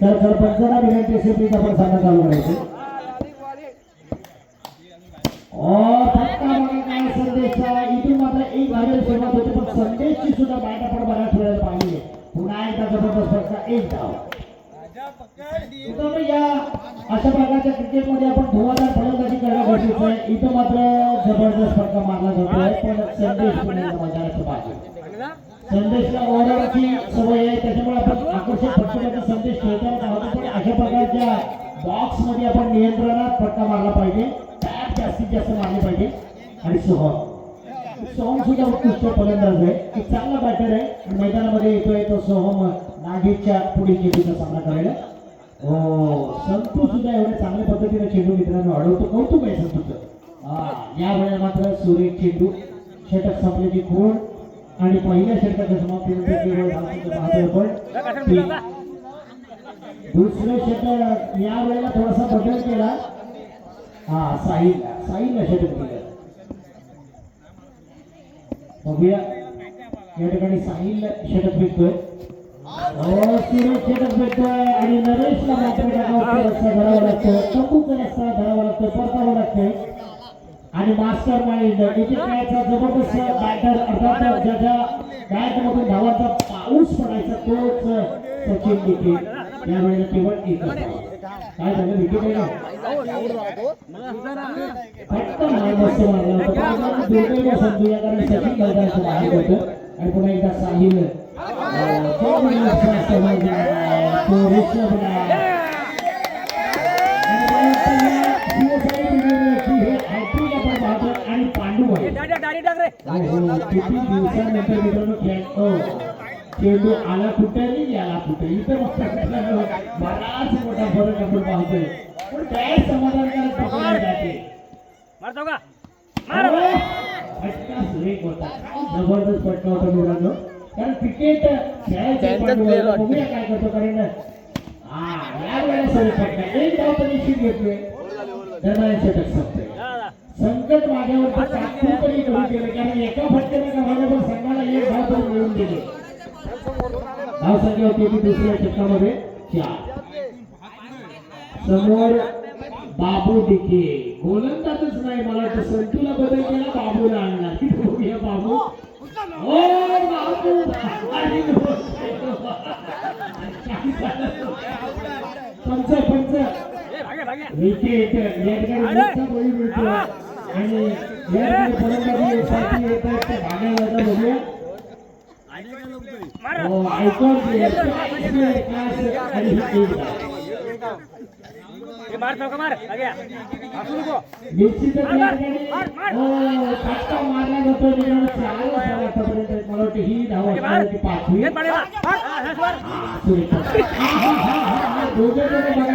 सरपंचाला विनंती असेल की आपण सामना चालू करायचं. काय संदेशचा इथून मात्र एक धावेला सुरुवात होते पण संदेशची सुद्धा बॅट आपण बऱ्याच वेळेला पाहिली. पुन्हा एकदा जबरदस्त फटका एक धाव. या अशा प्रकारच्या क्रिकेटमध्ये आपण धुवाधार फलंदाजी करणं गरजेचं आहे. इथं मात्र जबरदस्त फटका मारला जातोय पण संदेश मैदानाच्या बाजू. संदेशला ओव्हरची सवय आहे त्याच्यामुळे आपण आकर्षक फटकेचा संदेश खेळताना पाहतो पण अशा प्रकारच्या बॉक्स मध्ये आपण नियंत्रणात फटका मारला पाहिजे. बॅट जास्तीत जास्त मारले पाहिजे. आणि सोहम सुद्धा उत्कृष्ट फलंदाज आहे. एक चांगला बॅटर आहे आणि मैदानामध्ये येतोय तो सोहम नागेशच्या पुढील चेंडूचा सामना करायला. संतू सुद्धा एवढ्या चांगल्या पद्धतीने चेंडू मित्रांनो अडवतो. कौतुक आहे संतूचं. या वेळेला मात्र सुरेख चेंडू षटक संपल्याची खूण आणि पहिल्या षटकाच्या समाप्तीनंतर दुसरे षटक या वेळेला थोडासा बदल केला. साहिलला षटक दिलं. बघूया या ठिकाणी साहिल षटक भेटतोय. सुरेश षटक भेटतोय आणि नरेशला मात्र रस्ता धरावा लागतो. तंबूचा रस्ता धरावा लागतो. परतावा लागतोय आणि मास्टर माइंड इथे खेळायचा जबरदस्त बॅटर अर्थात ज्याच्या बॅट मधून धावांचा पाऊस पडायचा तोच सचिन विकेट. यावेळेला केवळ एक काय झालं विकेट आहे फक्त मस्त मारला होता. दुर्दैव समजूया कारण सचिन मैदानाच्या बाहेर होतं आणि पुन्हा एकदा साहिल आणि पांडू दिवसानंतर मित्रांनो चेंडू आला कुठे गेला कुठे इथं बराच मोठा फरक आपण पाहतोय पण काय समाधानकारक पकडले जाते. फटका सुरेख होता. जबरदस्त फटका होता मित्रांनो कारण क्रिकेट खेळायचं बघूया काय करतो कारण या वेळेला सुरेख फटका एक धाव तर निश्चित घेतोय. दरम्यान षटक संपतोय. संकट माझ्यावर तात्पुरतही करून केलं कारण एका फटक्याने गव्हाल्यावर संघाला एक धाव तर मिळून दिले. धाव संख्या होती दुसऱ्या षटकामध्ये 4. समोर बाबू डिके गोलंदाजच नाही मला वाटतं संतूला बदल केला बाबूला आणला. बघूया बाबू पंच विकेट या ठिकाणी बळी मिळतो आणि या ठिकाणी फलंदाजी येत आहेत ते भागायला बघूया. मारला जातो मला वाटतं ही धावा 5वी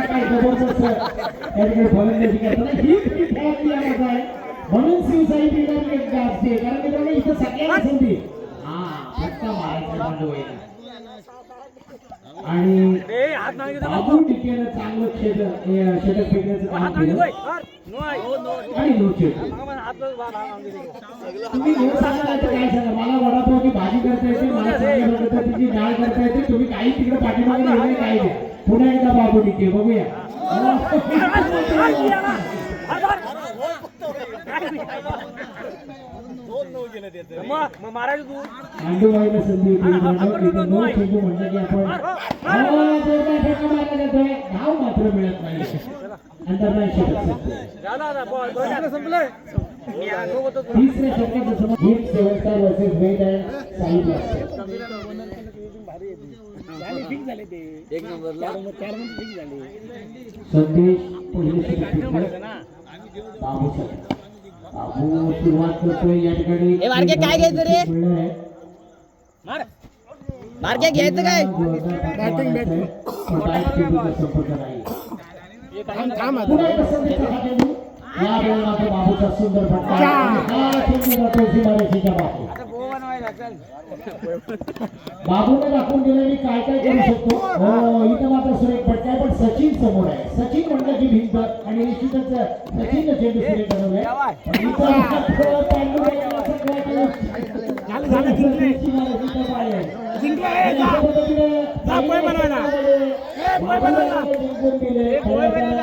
काय जबरदस्त त्या ठिकाणी फलंदाजी करताना ही खेळातली आवाज आहे म्हणून शिवसाई असते कारण मित्रांनो इथं सगळ्यांना संधी फटका मारायचा बाजू आहे आणि बाबू टिकेनं चांगलं षटक फेकण्याचं काम केलं आणि नो चेंडू. तुम्ही नो सांगा काय सांगा मला वडापावची भाजी करता येते मला चांगल्या पद्धतीची डाळ करता येते तुम्ही काही तिकडे पाठीमागे गेले काय द्या. पुन्हा एकदा बाबू टिके बघूया. मांडूबाईला संधी होती नो चेंडू म्हणलं की आपण मारला जातोय धाव मात्र मिळत नाही. अंडरलाईन षटक संपलंय. तिसऱ्या षटकाच्या समोर 7 star versus wet and Sai blaster एक नंबरला 4 फिक्स झाले. संदेश पहिले षटक बाबू सुरुवात करतोय या ठिकाणी काय घ्यायचं रे बारक्या घ्यायचं काय संपर्क नाही पुन्हा एकदा संदेशचा हा चेंडू. या वेळी मात्र बाबूचा सुंदर फटका. हा चेंडू जातो सीमारेषेच्या बाहेर. बाबूने दाखवून दिलं मी काय काय करू शकतो. हो इथं मात्र सुरेख फटका आहे, पण सचिन समोर आहे. सचिन म्हटलं की भिंत आणि निश्चितच सचिन चेंडू सुरेख बनवलाय. जिंकून गेले.